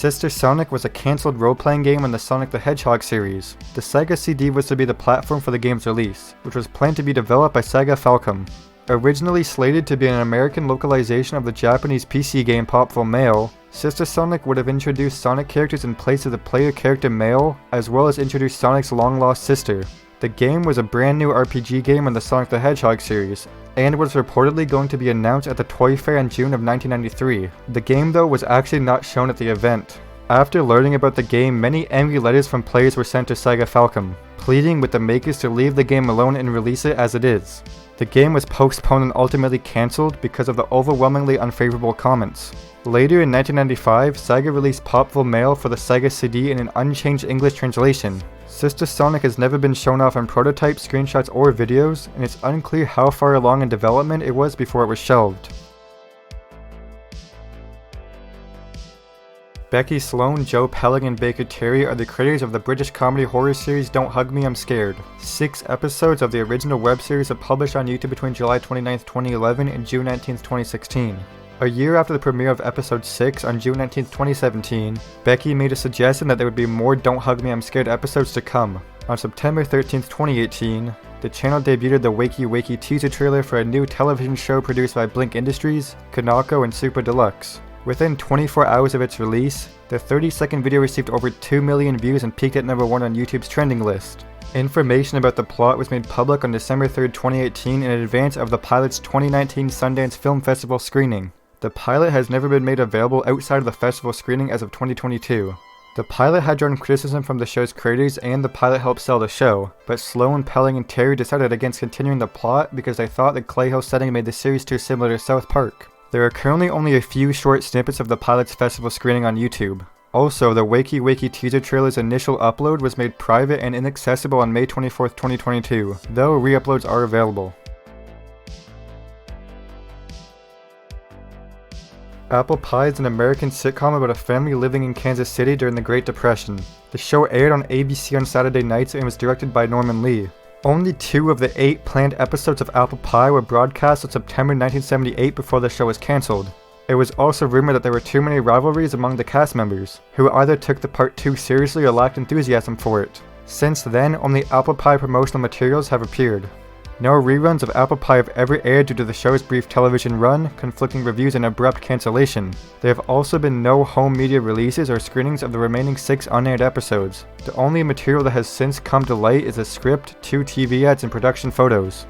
Sister Sonic was a cancelled role-playing game in the Sonic the Hedgehog series. The Sega CD was to be the platform for the game's release, which was planned to be developed by Sega Falcom. Originally slated to be an American localization of the Japanese PC game Popful Mail, Sister Sonic would have introduced Sonic characters in place of the player character Mail, as well as introduced Sonic's long-lost sister. The game was a brand new RPG game in the Sonic the Hedgehog series, and was reportedly going to be announced at the Toy Fair in June of 1993. The game though was actually not shown at the event. After learning about the game, many angry letters from players were sent to Sega Falcom, pleading with the makers to leave the game alone and release it as it is. The game was postponed and ultimately cancelled because of the overwhelmingly unfavorable comments. Later in 1995, Sega released Popful Mail for the Sega CD in an unchanged English translation. Sister Sonic has never been shown off in prototypes, screenshots, or videos, and it's unclear how far along in development it was before it was shelved. Becky Sloan, Joe Pelling, and Baker Terry are the creators of the British comedy horror series Don't Hug Me, I'm Scared. 6 episodes of the original web series are published on YouTube between July 29, 2011 and June 19, 2016. A year after the premiere of episode 6 on June 19, 2017, Becky made a suggestion that there would be more Don't Hug Me, I'm Scared episodes to come. On September 13, 2018, the channel debuted the Wakey Wakey teaser trailer for a new television show produced by Blink Industries, Kanako, and Super Deluxe. Within 24 hours of its release, the 30-second video received over 2 million views and peaked at number 1 on YouTube's trending list. Information about the plot was made public on December 3, 2018 in advance of the pilot's 2019 Sundance Film Festival screening. The pilot has never been made available outside of the festival screening as of 2022. The pilot had drawn criticism from the show's creators and the pilot helped sell the show, but Sloan, Pelling, and Terry decided against continuing the plot because they thought the Clay Hill setting made the series too similar to South Park. There are currently only a few short snippets of the pilot's festival screening on YouTube. Also, the Wakey Wakey teaser trailer's initial upload was made private and inaccessible on May 24, 2022, though re-uploads are available. Apple Pie is an American sitcom about a family living in Kansas City during the Great Depression. The show aired on ABC on Saturday nights and was directed by Norman Lee. Only 2 of the 8 planned episodes of Apple Pie were broadcast in September 1978 before the show was cancelled. It was also rumored that there were too many rivalries among the cast members, who either took the part too seriously or lacked enthusiasm for it. Since then, only Apple Pie promotional materials have appeared. No reruns of Apple Pie have ever aired due to the show's brief television run, conflicting reviews, and abrupt cancellation. There have also been no home media releases or screenings of the remaining 6 unaired episodes. The only material that has since come to light is a script, 2 TV ads, and production photos.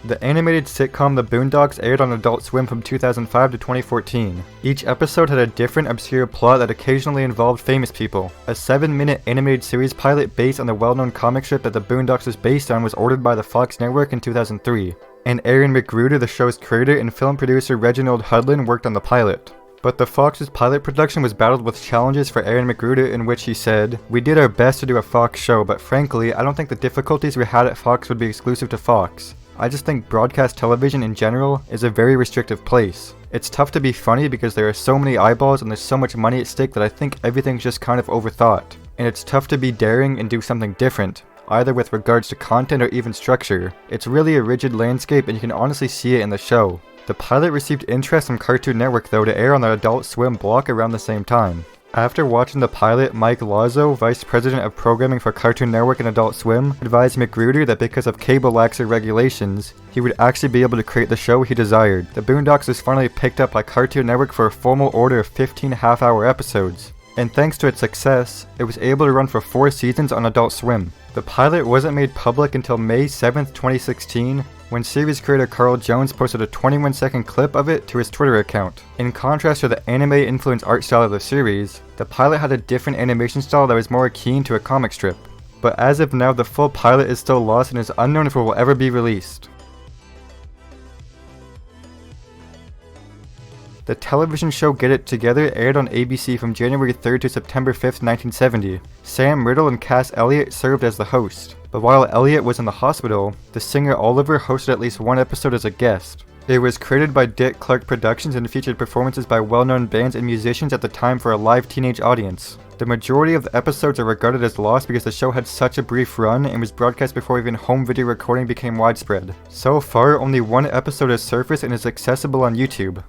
The animated sitcom The Boondocks aired on Adult Swim from 2005 to 2014. Each episode had a different obscure plot that occasionally involved famous people. A 7-minute animated series pilot based on the well-known comic strip that The Boondocks is based on was ordered by the Fox network in 2003. And Aaron McGruder, the show's creator, and film producer Reginald Hudlin worked on the pilot. But the Fox's pilot production was battled with challenges for Aaron McGruder, in which he said, "We did our best to do a Fox show, but frankly, I don't think the difficulties we had at Fox would be exclusive to Fox. I just think broadcast television in general is a very restrictive place. It's tough to be funny because there are so many eyeballs and there's so much money at stake that I think everything's just kind of overthought. And it's tough to be daring and do something different, either with regards to content or even structure. It's really a rigid landscape and you can honestly see it in the show." The pilot received interest from Cartoon Network though to air on the Adult Swim block around the same time. After watching the pilot, Mike Lazo, Vice President of Programming for Cartoon Network and Adult Swim, advised McGruder that because of cable laxer regulations, he would actually be able to create the show he desired. The Boondocks was finally picked up by Cartoon Network for a formal order of 15 half-hour episodes. And thanks to its success, it was able to run for 4 seasons on Adult Swim. The pilot wasn't made public until May 7, 2016, when series creator Carl Jones posted a 21-second clip of it to his Twitter account. In contrast to the anime-influenced art style of the series, the pilot had a different animation style that was more akin to a comic strip. But as of now, the full pilot is still lost and is unknown if it will ever be released. The television show Get It Together aired on ABC from January 3rd to September 5th, 1970. Sam Riddle and Cass Elliot served as the host. But while Elliot was in the hospital, the singer Oliver hosted at least 1 episode as a guest. It was created by Dick Clark Productions and featured performances by well-known bands and musicians at the time for a live teenage audience. The majority of the episodes are regarded as lost because the show had such a brief run and was broadcast before even home video recording became widespread. So far, only 1 episode has surfaced and is accessible on YouTube.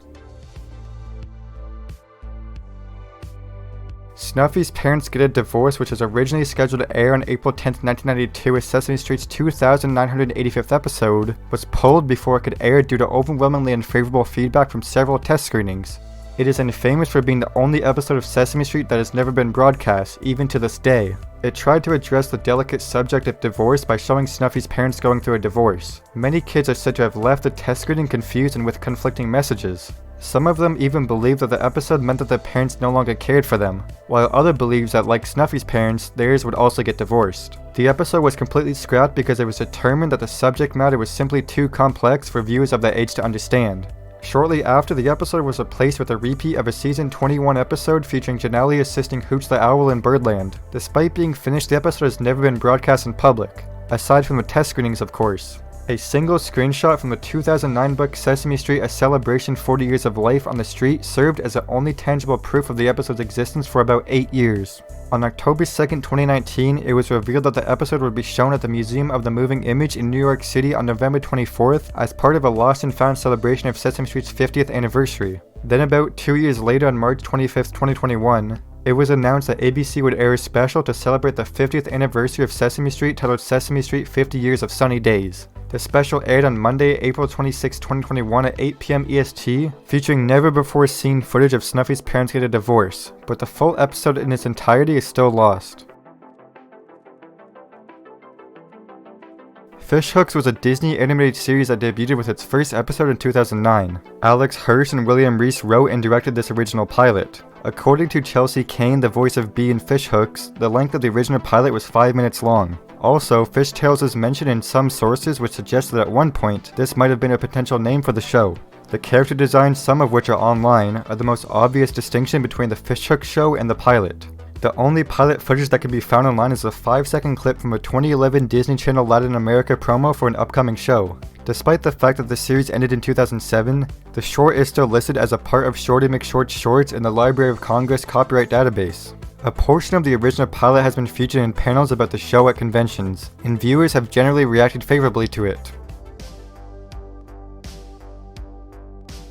Snuffy's parents get a divorce, which was originally scheduled to air on April 10, 1992 as Sesame Street's 2,985th episode, was pulled before it could air due to overwhelmingly unfavorable feedback from several test screenings. It is infamous for being the only episode of Sesame Street that has never been broadcast, even to this day. It tried to address the delicate subject of divorce by showing Snuffy's parents going through a divorce. Many kids are said to have left the test screening confused and with conflicting messages. Some of them even believe that the episode meant that their parents no longer cared for them, while others believes that, like Snuffy's parents, theirs would also get divorced. The episode was completely scrapped because it was determined that the subject matter was simply too complex for viewers of that age to understand. Shortly after, the episode was replaced with a repeat of a season 21 episode featuring Janelle assisting Hooch the Owl in Birdland. Despite being finished, the episode has never been broadcast in public, aside from the test screenings of course. A single screenshot from the 2009 book Sesame Street: A Celebration 40 Years of Life on the Street served as the only tangible proof of the episode's existence for about 8 years. On October 2, 2019, it was revealed that the episode would be shown at the Museum of the Moving Image in New York City on November 24th as part of a Lost and Found celebration of Sesame Street's 50th anniversary. Then about 2 years later, on March 25, 2021, it was announced that ABC would air a special to celebrate the 50th anniversary of Sesame Street titled Sesame Street 50 Years of Sunny Days. The special aired on Monday, April 26, 2021 at 8 p.m. EST, featuring never-before-seen footage of Snuffy's parents get a divorce, but the full episode in its entirety is still lost. Fishhooks was a Disney animated series that debuted with its first episode in 2009. Alex Hirsch and William Reese wrote and directed this original pilot. According to Chelsea Kane, the voice of Bee in Fishhooks, the length of the original pilot was 5 minutes long. Also, Fishtails is mentioned in some sources which suggest that at one point, this might have been a potential name for the show. The character designs, some of which are online, are the most obvious distinction between the Fishhooks show and the pilot. The only pilot footage that can be found online is a 5-second clip from a 2011 Disney Channel Latin America promo for an upcoming show. Despite the fact that the series ended in 2007, the short is still listed as a part of Shorty McShort's shorts in the Library of Congress copyright database. A portion of the original pilot has been featured in panels about the show at conventions, and viewers have generally reacted favorably to it.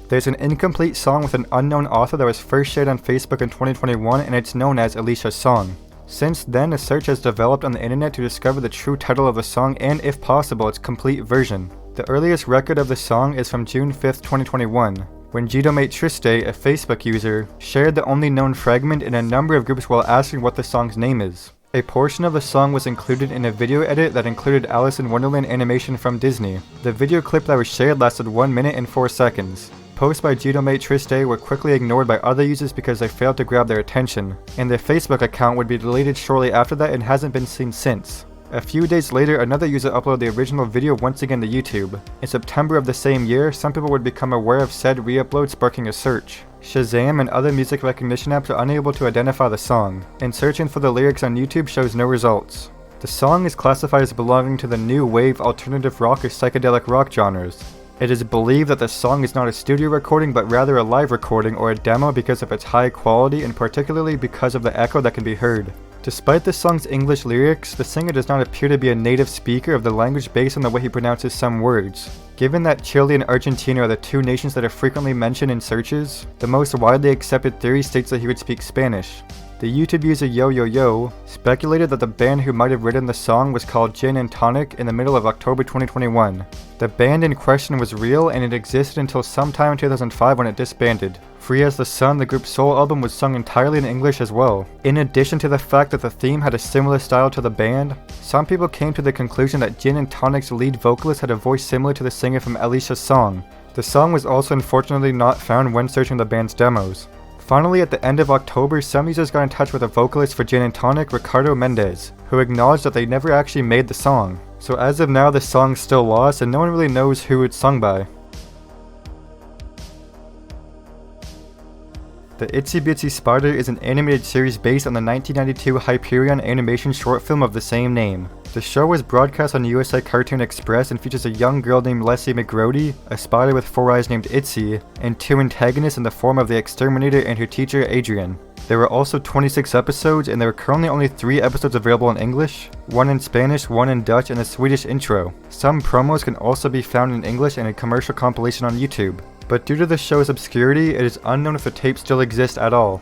There's an incomplete song with an unknown author that was first shared on Facebook in 2021, and it's known as Alicia's song. Since then, a search has developed on the internet to discover the true title of the song and, if possible, its complete version. The earliest record of the song is from June 5, 2021. When Gidomate Triste, a Facebook user, shared the only known fragment in a number of groups while asking what the song's name is. A portion of the song was included in a video edit that included Alice in Wonderland animation from Disney. The video clip that was shared lasted 1 minute and 4 seconds. Posts by Gidomate Triste were quickly ignored by other users because they failed to grab their attention, and their Facebook account would be deleted shortly after that and hasn't been seen since. A few days later, another user uploaded the original video once again to YouTube. In September of the same year, some people would become aware of said re-upload, sparking a search. Shazam and other music recognition apps are unable to identify the song, and searching for the lyrics on YouTube shows no results. The song is classified as belonging to the new wave alternative rock or psychedelic rock genres. It is believed that the song is not a studio recording but rather a live recording or a demo because of its high quality and particularly because of the echo that can be heard. Despite the song's English lyrics, the singer does not appear to be a native speaker of the language based on the way he pronounces some words. Given that Chile and Argentina are the two nations that are frequently mentioned in searches, the most widely accepted theory states that he would speak Spanish. The YouTube user Yo Yo Yo speculated that the band who might have written the song was called Gin and Tonic in the middle of October 2021. The band in question was real and it existed until sometime in 2005 when it disbanded. Free as the Sun, the group's solo album, was sung entirely in English as well. In addition to the fact that the theme had a similar style to the band, some people came to the conclusion that Gin and Tonic's lead vocalist had a voice similar to the singer from Alicia's song. The song was also unfortunately not found when searching the band's demos. Finally, at the end of October, some users got in touch with a vocalist for Gin and Tonic, Ricardo Mendez, who acknowledged that they never actually made the song. So as of now, the song's still lost and no one really knows who it's sung by. The Itsy Bitsy Spider is an animated series based on the 1992 Hyperion animation short film of the same name. The show was broadcast on USA Cartoon Express and features a young girl named Leslie McGrody, a spider with 4 eyes named Itsy, and 2 antagonists in the form of the Exterminator and her teacher Adrian. There were also 26 episodes, and there are currently only 3 episodes available in English, 1 in Spanish, 1 in Dutch, and a Swedish intro. Some promos can also be found in English and a commercial compilation on YouTube. But due to the show's obscurity, it is unknown if the tapes still exist at all.